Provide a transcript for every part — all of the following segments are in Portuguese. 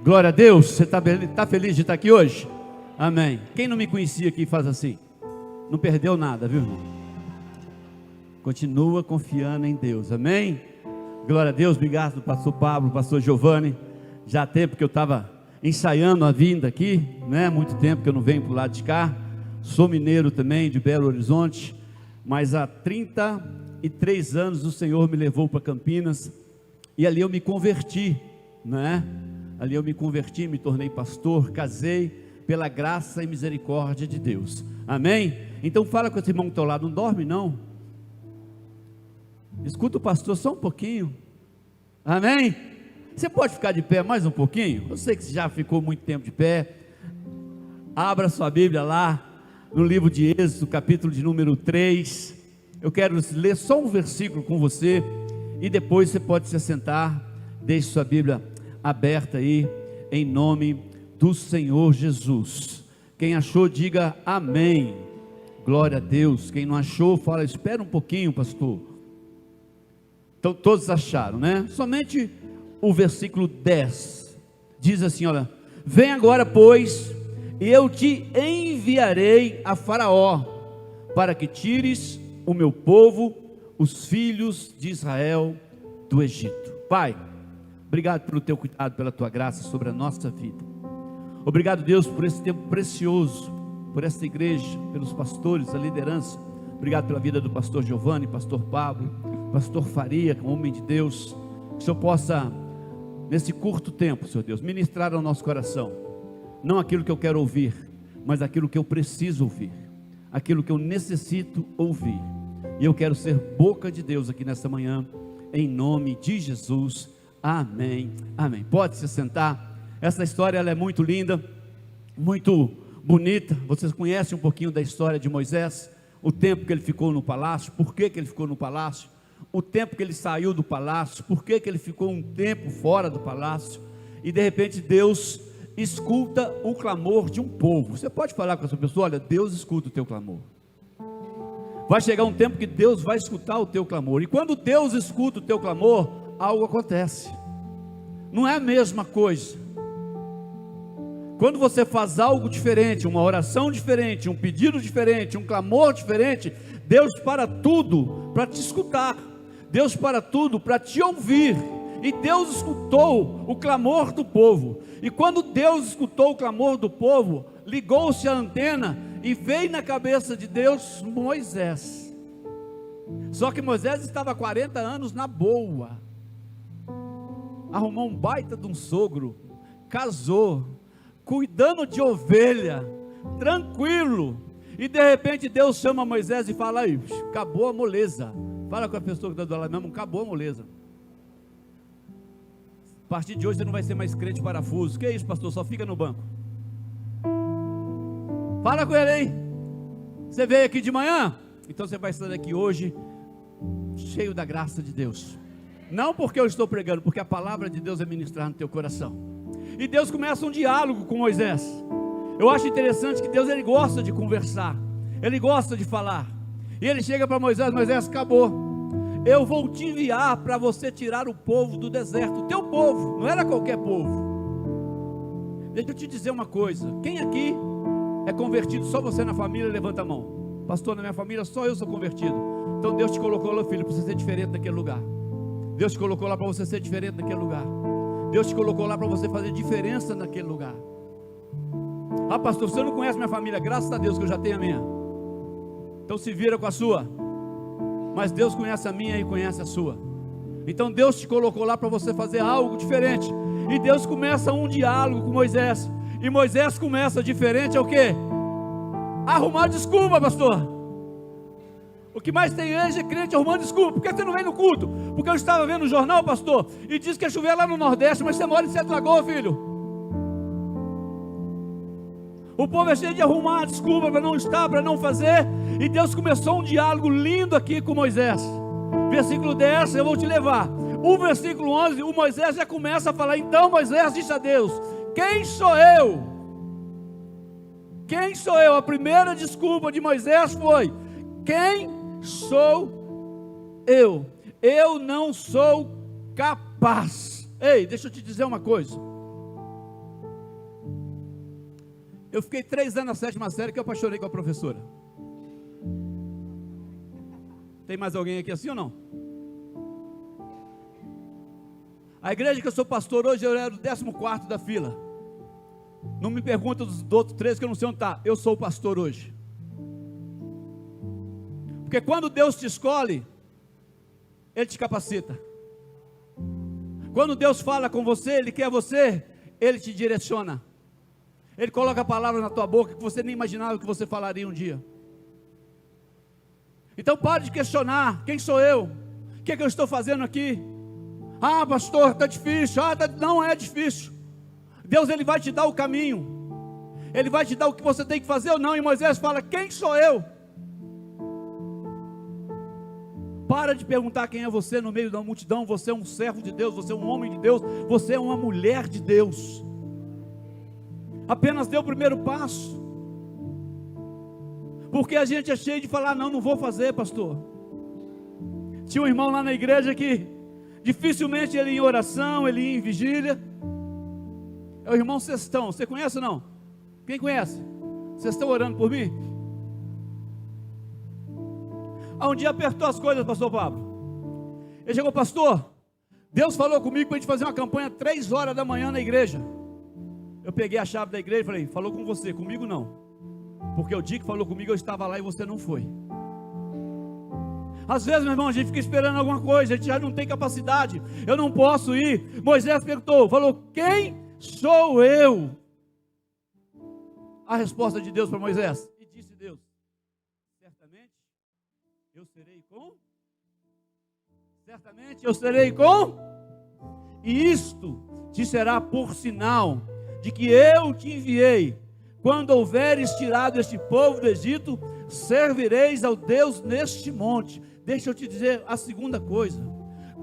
Glória a Deus. Você está feliz de estar aqui hoje? Amém. Quem não me conhecia aqui faz assim. Não perdeu nada, viu, irmão? Continua confiando em Deus, amém? Glória a Deus. Obrigado, pastor Pablo, pastor Giovanni. Já há tempo que eu estava ensaiando a vinda aqui, né? Muito tempo que eu não venho para o lado de cá. Sou mineiro também, de Belo Horizonte, mas há 33 anos o Senhor me levou para Campinas, e ali eu me converti, né? Ali eu me converti, me tornei pastor, casei, pela graça e misericórdia de Deus, amém? Então fala com esse irmão que está ao lado, não dorme não, escuta o pastor só um pouquinho, amém? Você pode ficar de pé mais um pouquinho? Eu sei que você já ficou muito tempo de pé. Abra sua Bíblia lá, no livro de Êxodo, capítulo de número 3, eu quero ler só um versículo com você, e depois você pode se assentar, deixe sua Bíblia aberta aí, em nome do Senhor Jesus. Quem achou, diga amém, glória a Deus. Quem não achou, fala, espera um pouquinho, pastor. Então todos acharam, né? Somente o versículo 10, diz assim, olha, vem agora pois, e eu te enviarei a Faraó, para que tires o meu povo, os filhos de Israel, do Egito. Pai, obrigado pelo teu cuidado, pela tua graça sobre a nossa vida. Obrigado, Deus, por esse tempo precioso, por esta igreja, pelos pastores, a liderança. Obrigado pela vida do pastor Giovanni, pastor Pablo, pastor Faria, homem de Deus. Que o Senhor possa, nesse curto tempo, Senhor Deus, ministrar ao nosso coração, não aquilo que eu quero ouvir, mas aquilo que eu preciso ouvir, aquilo que eu necessito ouvir. E eu quero ser boca de Deus aqui nessa manhã, em nome de Jesus, amém, amém. Pode se sentar. Essa história ela é muito linda, muito bonita. Vocês conhecem um pouquinho da história de Moisés, o tempo que ele ficou no palácio, por que ele ficou no palácio, o tempo que ele saiu do palácio, por que ele ficou um tempo fora do palácio, e de repente Deus escuta o clamor de um povo. Você pode falar com essa pessoa, olha, Deus escuta o teu clamor. Vai chegar um tempo que Deus vai escutar o teu clamor, e quando Deus escuta o teu clamor, algo acontece. Não é a mesma coisa. Quando você faz algo diferente, uma oração diferente, um pedido diferente, um clamor diferente, Deus para tudo para te escutar, Deus para tudo para te ouvir. E Deus escutou o clamor do povo, e quando Deus escutou o clamor do povo, ligou-se a antena, e veio na cabeça de Deus Moisés. Só que Moisés estava há 40 anos na boa, arrumou um baita de um sogro, casou, cuidando de ovelha, tranquilo, e de repente Deus chama Moisés e fala, aí, acabou a moleza. Fala com a pessoa que está do lado mesmo, acabou a moleza. A partir de hoje você não vai ser mais crente parafuso. Que é isso, pastor? Só fica no banco. Fala com ele aí. Você veio aqui de manhã? Então você vai estar aqui hoje cheio da graça de Deus. Não porque eu estou pregando, porque a palavra de Deus é ministrar no teu coração. E Deus começa um diálogo com Moisés. Eu acho interessante que Deus, ele gosta de conversar, ele gosta de falar. E ele chega para Moisés, Moisés, acabou. Eu vou te enviar para você tirar o povo do deserto, o teu povo, não era qualquer povo. Deixa eu te dizer uma coisa, quem aqui é convertido? Só você na família, levanta a mão. Pastor, na minha família só eu sou convertido. Então Deus te colocou lá, filho, para você ser diferente naquele lugar. Deus te colocou lá para você ser diferente naquele lugar. Deus te colocou lá para você fazer diferença naquele lugar. Ah, pastor, você não conhece minha família? Graças a Deus que eu já tenho a minha. Então se vira com a sua. Mas Deus conhece a minha e conhece a sua. Então Deus te colocou lá para você fazer algo diferente. E Deus começa um diálogo com Moisés. E Moisés começa diferente, é o quê? Arrumar desculpa, pastor. O que mais tem hoje é crente arrumando desculpa. Por que você não vem no culto? Porque eu estava vendo o jornal, pastor, e disse que ia chover lá no Nordeste, mas você mora em Sete Lagoas, filho. O povo é cheio de arrumar desculpa para não estar, para não fazer. E Deus começou um diálogo lindo aqui com Moisés. Versículo 10, eu vou te levar. O versículo 11, o Moisés já começa a falar. Então Moisés disse a Deus, quem sou eu? Quem sou eu? A primeira desculpa de Moisés foi, quem sou eu? Eu não sou capaz. Ei, deixa eu te dizer uma coisa. Eu fiquei 3 anos na 7ª série que eu apaixonei com a professora. Tem mais alguém aqui assim ou não? A igreja que eu sou pastor hoje, eu era o 14º da fila. Não me pergunta dos outros 13 que eu não sei onde está. Eu sou o pastor hoje. Porque quando Deus te escolhe, Ele te capacita. Quando Deus fala com você, Ele quer você, Ele te direciona. Ele coloca palavras na tua boca que você nem imaginava que você falaria um dia. Então pare de questionar, quem sou eu? O que é que eu estou fazendo aqui? Ah, pastor, está difícil. Não é difícil. Deus, Ele vai te dar o caminho. Ele vai te dar o que você tem que fazer ou não. E Moisés fala, quem sou eu? Para de perguntar quem é você no meio da multidão. Você é um servo de Deus, você é um homem de Deus, você é uma mulher de Deus. Apenas dê o primeiro passo. Porque a gente é cheio de falar, não vou fazer, pastor. Tinha um irmão lá na igreja que dificilmente ele ia em oração, ele ia em vigília. É o irmão Cestão, você conhece ou não? Quem conhece? Vocês estão orando por mim? Um dia apertou as coisas, pastor Pablo. Ele chegou, pastor, Deus falou comigo para a gente fazer uma campanha 3 horas da manhã na igreja. Eu peguei a chave da igreja e falei, falou com você, comigo não. Porque o dia que falou comigo eu estava lá e você não foi. Às vezes, meu irmão, a gente fica esperando alguma coisa, a gente já não tem capacidade, eu não posso ir. Moisés perguntou, falou, quem sou eu? A resposta de Deus para Moisés. E disse Deus, certamente eu serei com, e isto te será por sinal de que eu te enviei. Quando houveres tirado este povo do Egito, servireis ao Deus neste monte. Deixa eu te dizer a segunda coisa.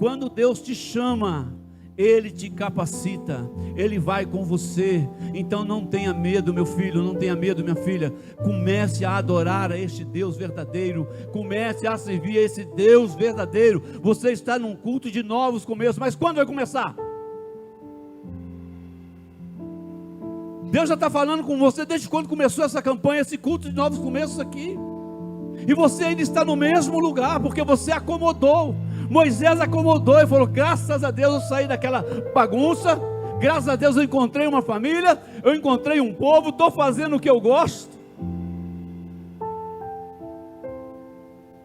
Quando Deus te chama, Ele te capacita, Ele vai com você. Então não tenha medo, meu filho, não tenha medo, minha filha. Comece a adorar a este Deus verdadeiro. Comece a servir a esse Deus verdadeiro. Você está num culto de novos começos, mas quando vai começar? Deus já está falando com você desde quando começou essa campanha, esse culto de novos começos aqui. E você ainda está no mesmo lugar, porque você acomodou. Moisés acomodou e falou, graças a Deus eu saí daquela bagunça, graças a Deus eu encontrei uma família, eu encontrei um povo, estou fazendo o que eu gosto.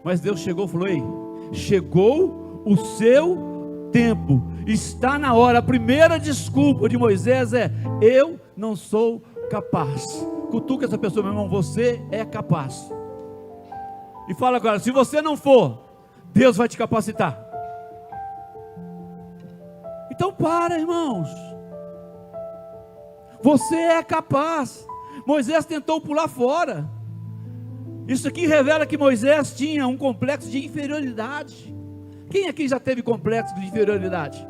Mas Deus chegou e falou, ei, chegou o seu tempo, está na hora. A primeira desculpa de Moisés é, eu não sou capaz. Cutuca essa pessoa, meu irmão, você é capaz. E fala agora, se você não for, Deus vai te capacitar. Então para, irmãos. Você é capaz. Moisés tentou pular fora. Isso aqui revela que Moisés tinha um complexo de inferioridade. Quem aqui já teve complexo de inferioridade?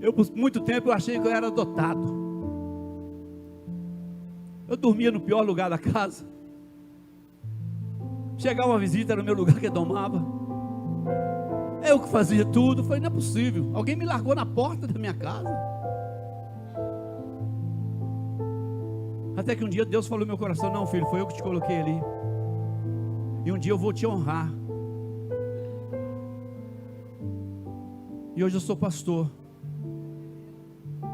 Eu, por muito tempo, eu achei que eu era dotado. Eu dormia no pior lugar da casa. Chegava uma visita, era o meu lugar que eu domava. Eu que fazia tudo. Falei, não é possível. Alguém me largou na porta da minha casa. Até que um dia Deus falou no meu coração, não, filho, foi eu que te coloquei ali. E um dia eu vou te honrar. E hoje eu sou pastor.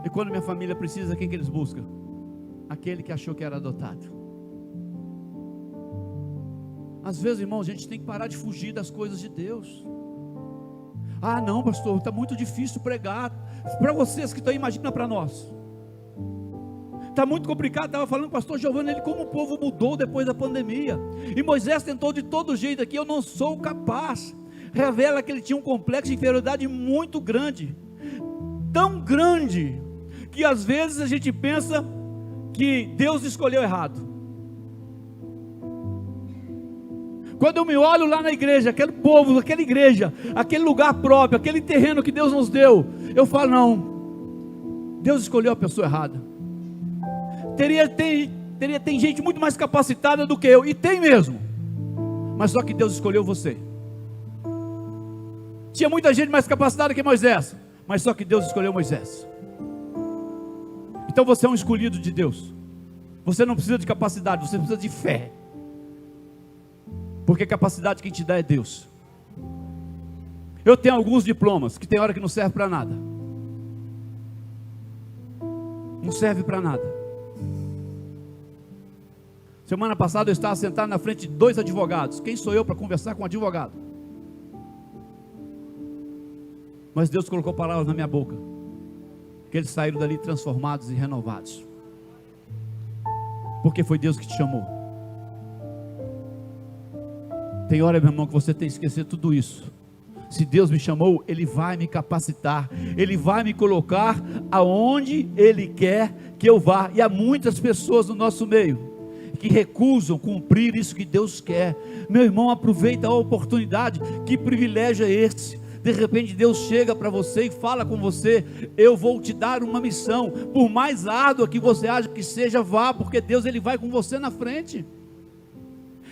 E quando minha família precisa, quem que eles buscam? Aquele que achou que era adotado. Às vezes, irmãos, a gente tem que parar de fugir das coisas de Deus. Ah, não, pastor, está muito difícil pregar. Para vocês que estão, imagina para nós. Está muito complicado. Estava falando com o pastor Giovanni, ele como o povo mudou depois da pandemia. E Moisés tentou de todo jeito aqui, eu não sou capaz. Revela que ele tinha um complexo de inferioridade muito grande. Tão grande, que às vezes a gente pensa que Deus escolheu errado. Quando eu me olho lá na igreja, aquele povo, aquela igreja, aquele lugar próprio, aquele terreno que Deus nos deu, eu falo, não, Deus escolheu a pessoa errada. Tem gente muito mais capacitada do que eu, e tem mesmo, mas só que Deus escolheu você. Tinha muita gente mais capacitada que Moisés, mas só que Deus escolheu Moisés. Então você é um escolhido de Deus. Você não precisa de capacidade, você precisa de fé. Porque capacidade quem te dá é Deus. Eu tenho alguns diplomas que tem hora que não serve para nada. Não serve para nada. Semana passada eu estava sentado na frente de 2 advogados. Quem sou eu para conversar com um advogado? Mas Deus colocou palavras na minha boca, que eles saíram dali transformados e renovados. Porque foi Deus que te chamou. Tem hora, meu irmão, que você tem que esquecer tudo isso. Se Deus me chamou, Ele vai me capacitar, Ele vai me colocar aonde Ele quer que eu vá. E há muitas pessoas no nosso meio que recusam cumprir isso que Deus quer. Meu irmão, aproveita a oportunidade. Que privilégio é esse? De repente Deus chega para você e fala com você: eu vou te dar uma missão. Por mais árdua que você acha que seja, vá, porque Deus, Ele vai com você na frente.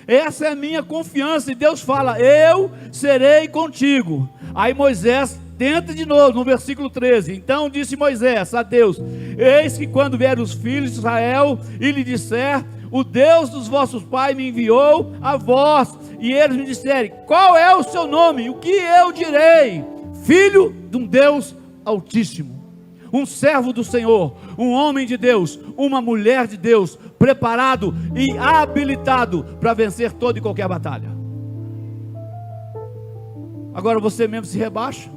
Essa é a minha confiança. E Deus fala: eu serei contigo. Aí Moisés tenta de novo no versículo 13. Então disse Moisés a Deus: eis que quando vierem os filhos de Israel e lhe disser: o Deus dos vossos pais me enviou a vós, e eles me disserem: qual é o seu nome? O que eu direi? Filho de um Deus Altíssimo, um servo do Senhor, um homem de Deus, uma mulher de Deus, preparado e habilitado para vencer toda e qualquer batalha. Agora você mesmo se rebaixa.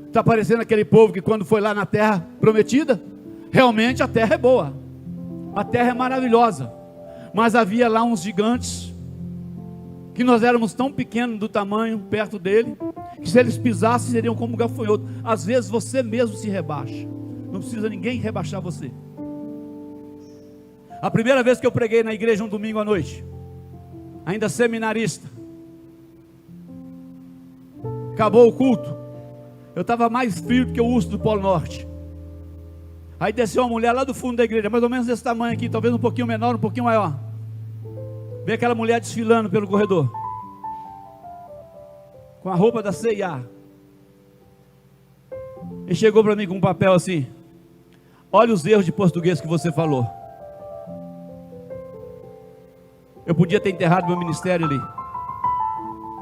Está parecendo aquele povo que quando foi lá na terra prometida, realmente a terra é boa, a terra é maravilhosa, mas havia lá uns gigantes, que nós éramos tão pequenos do tamanho perto dele, que se eles pisassem seriam como um gafanhoto. Às vezes você mesmo se rebaixa, não precisa ninguém rebaixar você. A primeira vez que eu preguei na igreja um domingo à noite, ainda seminarista, acabou o culto, eu estava mais frio do que o urso do Polo Norte. Aí desceu uma mulher lá do fundo da igreja, mais ou menos desse tamanho aqui, talvez um pouquinho menor, um pouquinho maior. Vê aquela mulher desfilando pelo corredor, com a roupa da C&A, e chegou para mim com um papel assim: olha os erros de português que você falou. Eu podia ter enterrado meu ministério ali.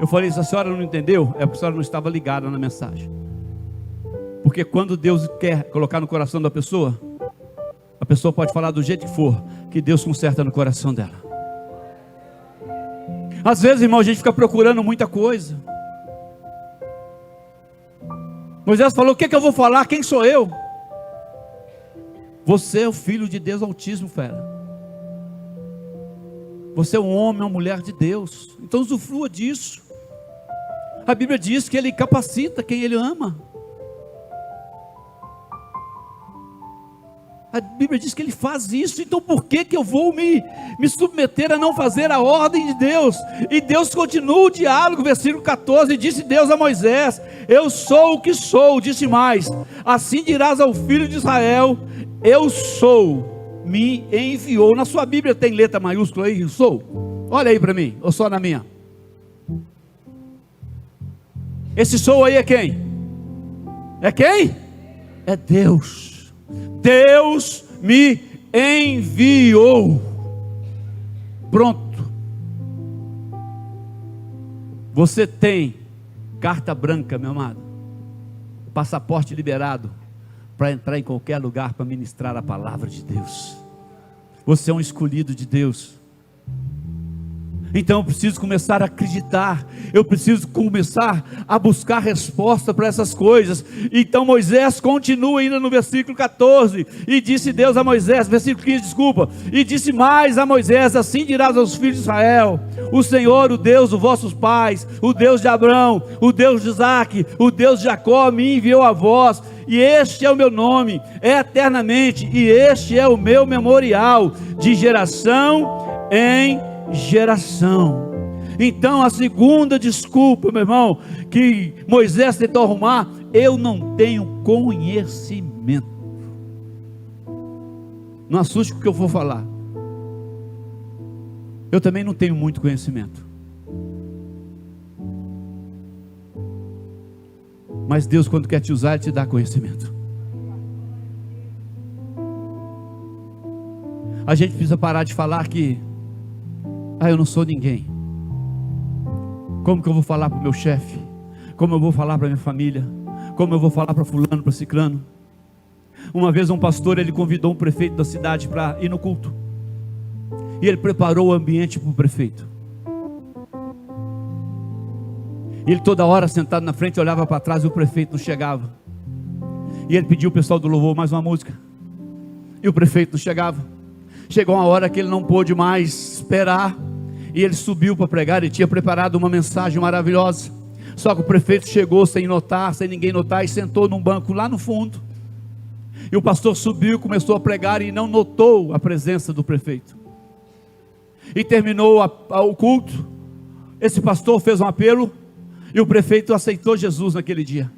Eu falei: se a senhora não entendeu, é porque a senhora não estava ligada na mensagem. Porque quando Deus quer colocar no coração da pessoa, a pessoa pode falar do jeito que for, que Deus conserta no coração dela. Às vezes, irmão, a gente fica procurando muita coisa. Moisés falou: o que é que eu vou falar? Quem sou eu? Você é o filho de Deus Altíssimo, fera. Você é um homem, uma mulher de Deus. Então usufrua disso. A Bíblia diz que Ele capacita quem Ele ama. A Bíblia diz que Ele faz isso. Então por que eu vou me submeter a não fazer a ordem de Deus? E Deus continua o diálogo, versículo 14. Disse Deus a Moisés: eu sou o que sou. Disse mais: assim dirás ao filho de Israel: eu sou, me enviou. Na sua Bíblia tem letra maiúscula aí, eu sou? Olha aí para mim, ou só na minha? Esse sou aí é quem? É quem? É Deus. Deus me enviou. Pronto. Você tem carta branca, meu amado, passaporte liberado para entrar em qualquer lugar para ministrar a palavra de Deus. Você é um escolhido de Deus. Então eu preciso começar a acreditar, eu preciso começar a buscar resposta para essas coisas. Então Moisés continua ainda no versículo 14, e disse Deus a Moisés, versículo 15, desculpa, e disse mais a Moisés: assim dirás aos filhos de Israel: o Senhor, o Deus dos vossos pais, o Deus de Abraão, o Deus de Isaque, o Deus de Jacó, me enviou a vós, e este é o meu nome eternamente, e este é o meu memorial, de geração em geração. Então a segunda desculpa, meu irmão, que Moisés tentou arrumar: eu não tenho conhecimento. Não assuste com o que eu vou falar. Eu também não tenho muito conhecimento, mas Deus, quando quer te usar, Ele te dá conhecimento. A gente precisa parar de falar que eu não sou ninguém. Como que eu vou falar para o meu chefe? Como eu vou falar para minha família? Como eu vou falar para fulano, para ciclano? Uma vez um pastor, ele convidou um prefeito da cidade para ir no culto. E ele preparou o ambiente para o prefeito. E ele toda hora sentado na frente, olhava para trás e o prefeito não chegava. E ele pediu o pessoal do louvor mais uma música. E o prefeito não chegava. Chegou uma hora que ele não pôde mais esperar. E ele subiu para pregar. Ele tinha preparado uma mensagem maravilhosa. Só que o prefeito chegou sem notar, sem ninguém notar, e sentou num banco lá no fundo. E o pastor subiu, começou a pregar e não notou a presença do prefeito. E terminou o culto. Esse pastor fez um apelo e o prefeito aceitou Jesus naquele dia.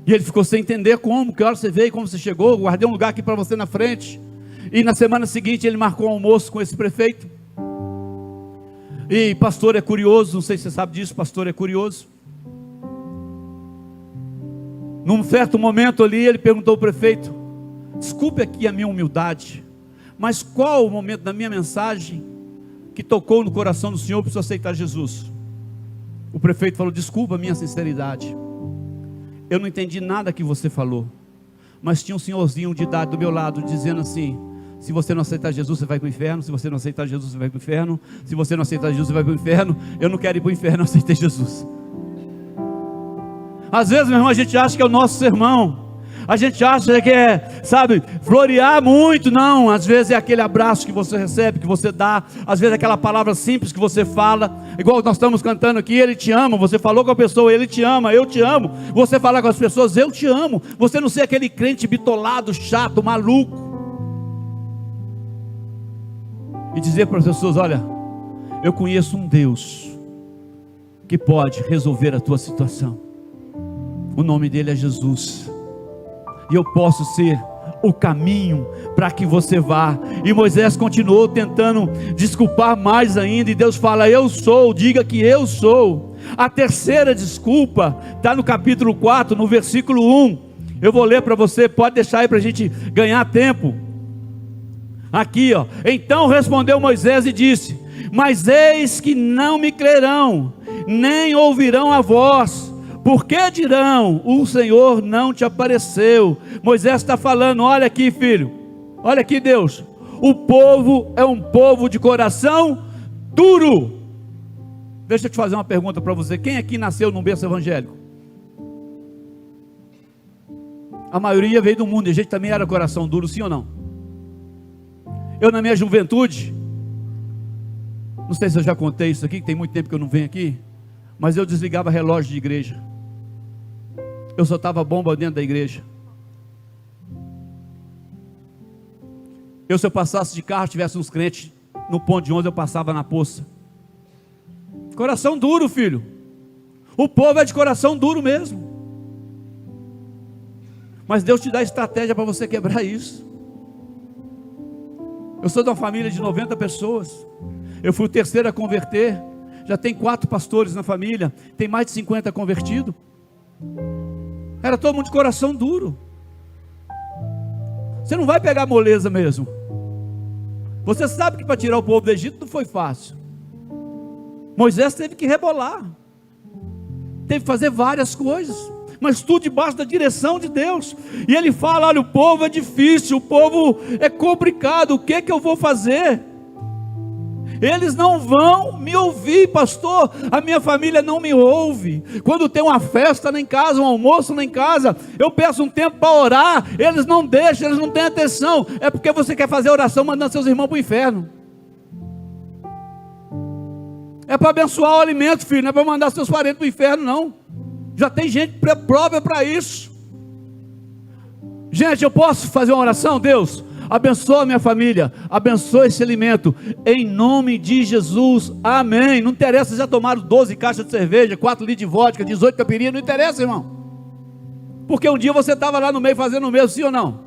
E ele ficou sem entender como, que hora você veio, como você chegou. Guardei um lugar aqui para você na frente. E na semana seguinte ele marcou um almoço com esse prefeito. E pastor é curioso, não sei se você sabe disso, pastor é curioso. Num certo momento ali, ele perguntou ao prefeito: desculpe aqui a minha humildade, mas qual o momento da minha mensagem que tocou no coração do senhor para o senhor aceitar Jesus? O prefeito falou: desculpa a minha sinceridade, eu não entendi nada que você falou, mas tinha um senhorzinho de idade do meu lado dizendo assim: se você não aceitar Jesus, você vai para o inferno. Se você não aceitar Jesus, você vai para o inferno. Se você não aceitar Jesus, você vai para o inferno. Eu não quero ir para o inferno, eu aceitei Jesus. Às vezes, meu irmão, a gente acha que é o nosso sermão. A gente acha que é, sabe, florear muito. Não, às vezes é aquele abraço que você recebe, que você dá. Às vezes é aquela palavra simples que você fala. Igual nós estamos cantando aqui: Ele te ama. Você falou com a pessoa: Ele te ama, eu te amo. Você falar com as pessoas: eu te amo. Você não ser aquele crente bitolado, chato, maluco. E dizer para as pessoas: olha, eu conheço um Deus que pode resolver a tua situação. O nome dele é Jesus. E eu posso ser o caminho para que você vá. E Moisés continuou tentando desculpar mais ainda. E Deus fala: eu sou, diga que eu sou. A terceira desculpa está no capítulo 4, no versículo 1. Eu vou ler para você, pode deixar aí para a gente ganhar tempo. Aqui, ó. Então respondeu Moisés e disse: mas eis que não me crerão, nem ouvirão a voz. Porque dirão: o Senhor não te apareceu. Moisés está falando: olha aqui, filho, olha aqui, Deus, o povo é um povo de coração duro. Deixa eu te fazer uma pergunta para você: quem aqui nasceu num berço evangélico? A maioria veio do mundo, e a gente também era coração duro, sim ou não? Eu, na minha juventude, não sei se eu já contei isso aqui, que tem muito tempo que eu não venho aqui, mas eu desligava relógio de igreja. Eu soltava bomba dentro da igreja. Se eu passasse de carro, tivesse uns crentes no ponto de ônibus, eu passava na poça. Coração duro, filho. O povo é de coração duro mesmo. Mas Deus te dá estratégia para você quebrar isso. Eu sou de uma família de 90 pessoas. Eu fui o terceiro a converter. Já tem 4 pastores na família. Tem mais de 50 convertidos. Era todo mundo de coração duro. Você não vai pegar moleza mesmo. Você sabe que para tirar o povo do Egito não foi fácil. Moisés teve que rebolar. Teve que fazer várias coisas. Mas tudo debaixo da direção de Deus. E ele fala: olha, o povo é difícil, o povo é complicado. O que eu vou fazer? Eles não vão me ouvir, pastor. A minha família não me ouve. Quando tem uma festa lá em casa, um almoço lá em casa, eu peço um tempo para orar, eles não deixam, eles não têm atenção. É porque você quer fazer oração mandando seus irmãos para o inferno. É para abençoar o alimento, filho. Não é para mandar seus parentes para o inferno, não. Já tem gente própria para isso. Gente, eu posso fazer uma oração? Deus, abençoa a minha família, abençoa esse alimento, em nome de Jesus, amém. Não interessa se já tomaram 12 caixas de cerveja, 4 litros de vodka, 18 caipirinha, não interessa, irmão. Porque um dia você estava lá no meio fazendo o mesmo, sim ou não?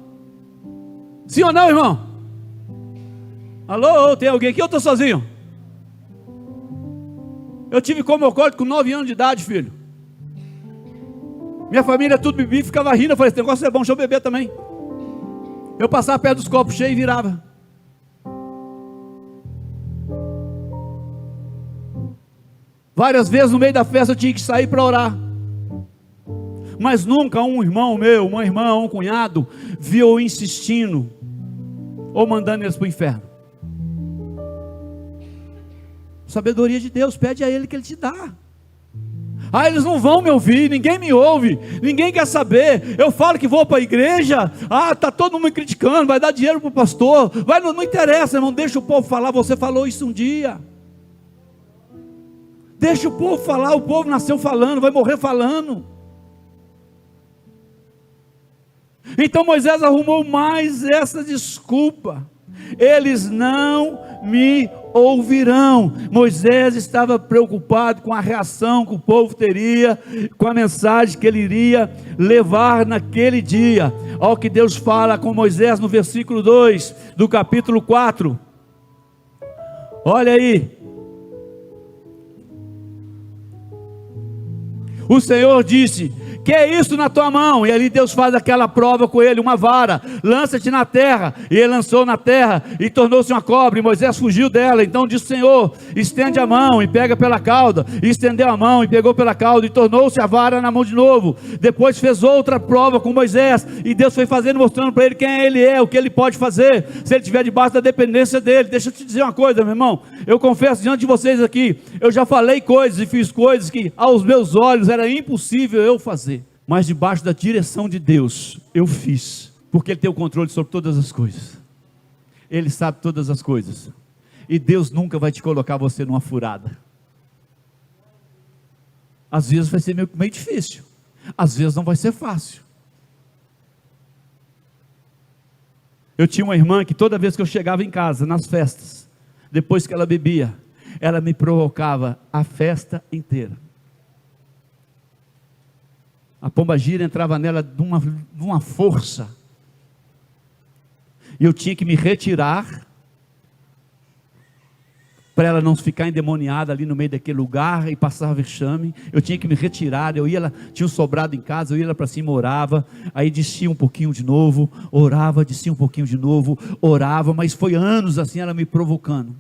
Sim ou não, irmão? Alô, tem alguém aqui ou eu estou sozinho? Eu tive como alcoólico com 9 anos de idade, filho. Minha família tudo bebia e ficava rindo. Eu falei: esse negócio é bom, deixa eu beber também. Eu passava perto dos copos cheios e virava. Várias vezes no meio da festa eu tinha que sair para orar. Mas nunca um irmão meu, uma irmã, um cunhado, viu eu insistindo ou mandando eles para o inferno. Sabedoria de Deus, pede a Ele que Ele te dá. Ah, eles não vão me ouvir, ninguém me ouve, ninguém quer saber. Eu falo que vou para a igreja, está todo mundo me criticando, vai dar dinheiro para o pastor, não interessa, irmão, deixa o povo falar. Você falou isso um dia, deixa o povo falar. O povo nasceu falando, vai morrer falando. Então Moisés arrumou mais essa desculpa: eles não me ouvirão. Moisés estava preocupado com a reação que o povo teria, com a mensagem que ele iria levar naquele dia. Olha o que Deus fala com Moisés no versículo 2 do capítulo 4. Olha aí. O Senhor disse: que é isso na tua mão? E ali Deus faz aquela prova com ele, uma vara, lança-te na terra. E ele lançou na terra e tornou-se uma cobra, e Moisés fugiu dela. Então disse o Senhor: estende a mão e pega pela cauda. E estendeu a mão e pegou pela cauda, e tornou-se a vara na mão de novo. Depois fez outra prova com Moisés, e Deus foi fazendo, mostrando para ele quem ele é, o que ele pode fazer, se ele estiver debaixo da dependência dele. Deixa eu te dizer uma coisa, meu irmão, eu confesso diante de vocês aqui, eu já falei coisas e fiz coisas que aos meus olhos era impossível eu fazer, mas debaixo da direção de Deus eu fiz, porque Ele tem o controle sobre todas as coisas, Ele sabe todas as coisas, e Deus nunca vai te colocar você numa furada. Às vezes vai ser meio difícil, às vezes não vai ser fácil. Eu tinha uma irmã que toda vez que eu chegava em casa, nas festas, depois que ela bebia, ela me provocava a festa inteira. A pombagira entrava nela de uma força, e eu tinha que me retirar, para ela não ficar endemoniada ali no meio daquele lugar, e passar vexame. Eu tinha que me retirar, eu ia lá, tinha um sobrado em casa, eu ia lá para cima, orava, aí descia um pouquinho de novo, orava, descia um pouquinho de novo, orava, mas foi anos assim, ela me provocando,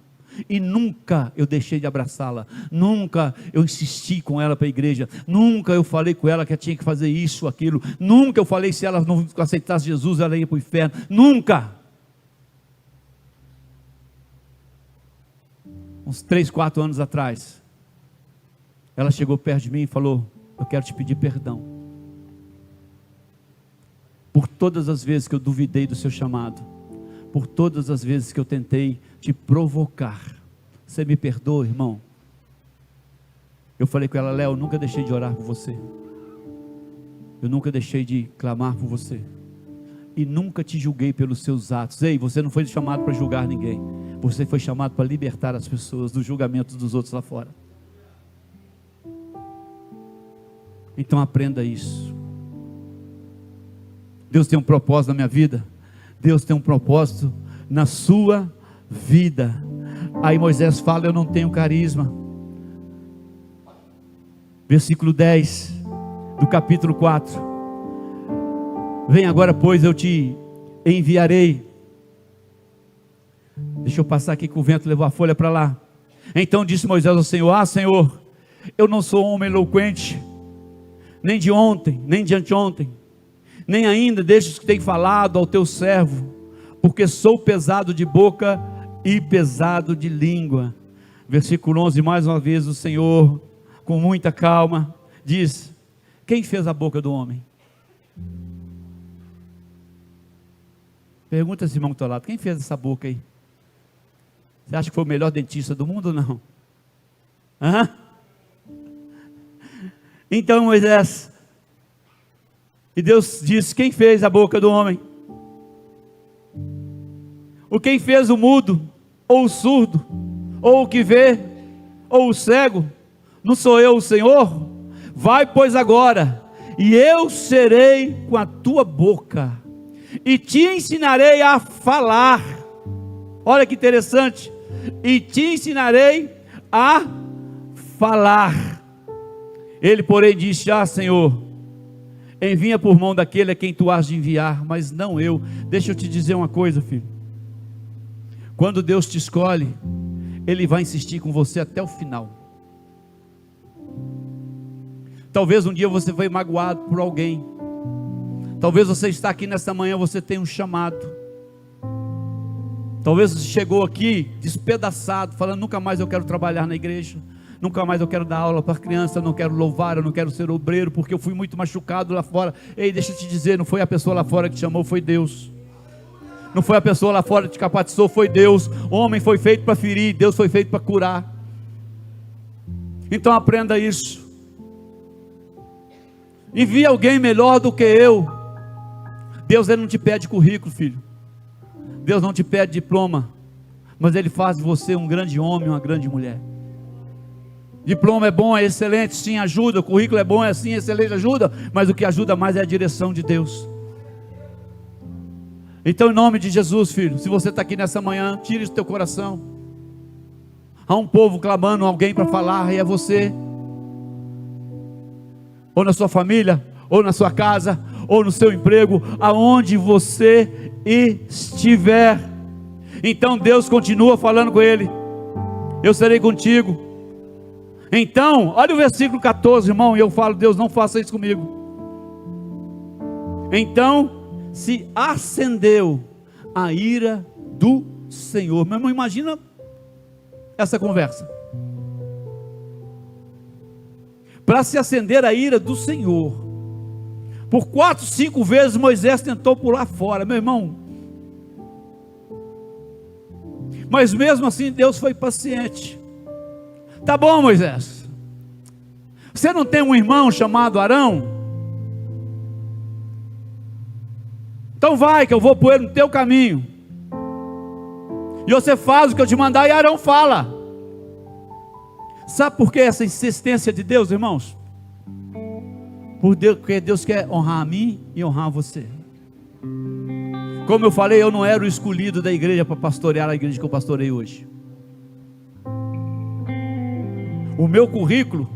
e nunca eu deixei de abraçá-la, nunca eu insisti com ela para a igreja, nunca eu falei com ela que ela tinha que fazer isso, aquilo, nunca eu falei se ela não aceitasse Jesus, ela ia para o inferno, nunca. Uns 3, 4 anos atrás, ela chegou perto de mim e falou: eu quero te pedir perdão, por todas as vezes que eu duvidei do seu chamado, por todas as vezes que eu tentei te provocar. Você me perdoa, irmão? Eu falei com ela: Léo, eu nunca deixei de orar por você, eu nunca deixei de clamar por você, e nunca te julguei pelos seus atos. Ei, você não foi chamado para julgar ninguém, você foi chamado para libertar as pessoas do julgamento dos outros lá fora. Então aprenda isso. Deus tem um propósito na minha vida, Deus tem um propósito na sua vida. Aí Moisés fala: eu não tenho carisma. Versículo 10 do capítulo 4: vem agora, pois eu te enviarei. Deixa eu passar aqui, que o vento levou a folha para lá. Então disse Moisés ao Senhor: Senhor, eu não sou homem eloquente, nem de ontem, nem de anteontem, nem ainda destes que tem falado ao teu servo, porque sou pesado de boca e pesado de língua. Versículo 11, mais uma vez o Senhor, com muita calma, diz: quem fez a boca do homem? Pergunta esse irmão que está ao lado: quem fez essa boca aí? Você acha que foi o melhor dentista do mundo ou não? Hã? Então Moisés, e Deus disse: quem fez a boca do homem? O quem fez o mudo, ou o surdo, ou o que vê, ou o cego? Não sou eu o Senhor? Vai, pois, agora, e eu serei com a tua boca, e te ensinarei a falar. Olha que interessante. E te ensinarei a falar. Ele, porém, disse: Senhor, envia por mão daquele a quem tu has de enviar, mas não eu. Deixa eu te dizer uma coisa, filho. Quando Deus te escolhe, Ele vai insistir com você até o final. Talvez um dia você foi magoado por alguém. Talvez você está aqui nesta manhã, você tem um chamado. Talvez você chegou aqui despedaçado, falando: nunca mais eu quero trabalhar na igreja, nunca mais eu quero dar aula para criança, eu não quero louvar, eu não quero ser obreiro, porque eu fui muito machucado lá fora. Ei, deixa eu te dizer, não foi a pessoa lá fora que te chamou, foi Deus. Não foi a pessoa lá fora que te capacitou, foi Deus. O homem foi feito para ferir, Deus foi feito para curar. Então aprenda isso. Envie alguém melhor do que eu. Deus, Ele não te pede currículo, filho. Deus não te pede diploma, mas Ele faz de você um grande homem, uma grande mulher. Diploma é bom, é excelente, sim, ajuda. O currículo é bom, é sim, excelente, ajuda. Mas o que ajuda mais é a direção de Deus. Então, em nome de Jesus, filho, se você está aqui nessa manhã, tire isso do teu coração. Há um povo clamando alguém para falar, e é você. Ou na sua família, ou na sua casa, ou no seu emprego, aonde você estiver. Então Deus continua falando com ele: eu serei contigo. Então, olha o versículo 14, irmão, e eu falo: Deus, não faça isso comigo. Então se acendeu a ira do Senhor. Meu irmão, imagina essa conversa. Para se acender a ira do Senhor, por 4, 5 vezes Moisés tentou pular fora, meu irmão. Mas mesmo assim Deus foi paciente. Tá bom, Moisés, você não tem um irmão chamado Arão? Então vai, que eu vou pôr ele no teu caminho, e você faz o que eu te mandar. E Arão fala. Sabe por que essa insistência de Deus, irmãos? Porque Deus quer honrar a mim e honrar a você. Como eu falei, eu não era o escolhido da igreja para pastorear a igreja que eu pastorei hoje. O meu currículo,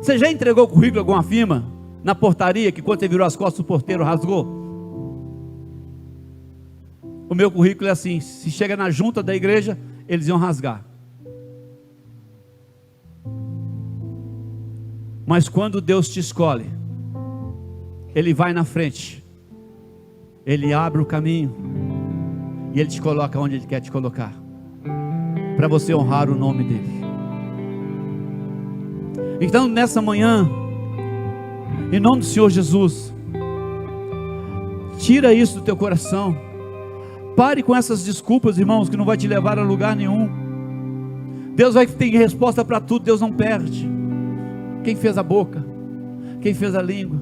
você já entregou o currículo a alguma firma na portaria, que quando você virou as costas o porteiro rasgou? O meu currículo é assim: se chega na junta da igreja, eles iam rasgar. Mas quando Deus te escolhe, Ele vai na frente, Ele abre o caminho, e Ele te coloca onde Ele quer te colocar, para você honrar o nome dEle. Então nessa manhã, em nome do Senhor Jesus, tira isso do teu coração. Pare com essas desculpas, irmãos, que não vai te levar a lugar nenhum. Deus vai ter resposta para tudo. Deus não perde. Quem fez a boca? Quem fez a língua?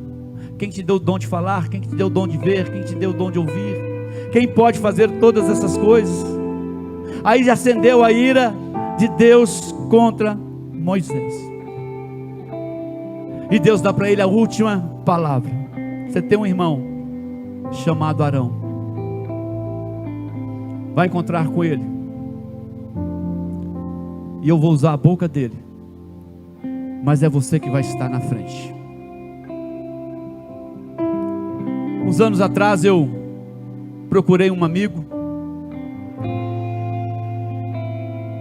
Quem te deu o dom de falar? Quem te deu o dom de ver? Quem te deu o dom de ouvir? Quem pode fazer todas essas coisas? Aí já acendeu a ira de Deus contra Moisés, e Deus dá para ele a última palavra. Você tem um irmão chamado Arão, vai encontrar com ele, e eu vou usar a boca dele, mas é você que vai estar na frente. Uns anos atrás eu procurei um amigo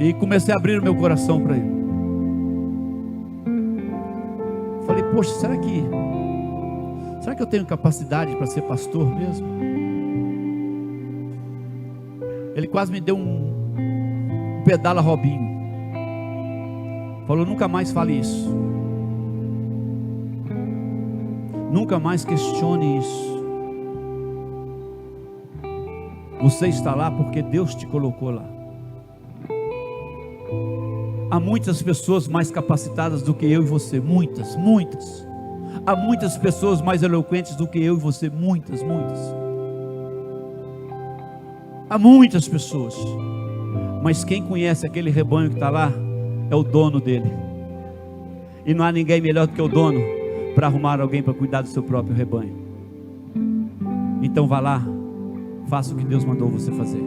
e comecei a abrir o meu coração para ele. Falei: poxa, será que eu tenho capacidade para ser pastor mesmo? Ele quase me deu um pedala Robinho. Falou: nunca mais fale isso, nunca mais questione isso. Você está lá porque Deus te colocou lá. Há muitas pessoas mais capacitadas do que eu e você, muitas. Há muitas pessoas mais eloquentes do que eu e você, muitas. Há muitas pessoas, mas quem conhece aquele rebanho que está lá é o dono dele, e não há ninguém melhor do que o dono para arrumar alguém para cuidar do seu próprio rebanho. Então vá lá, faça o que Deus mandou você fazer.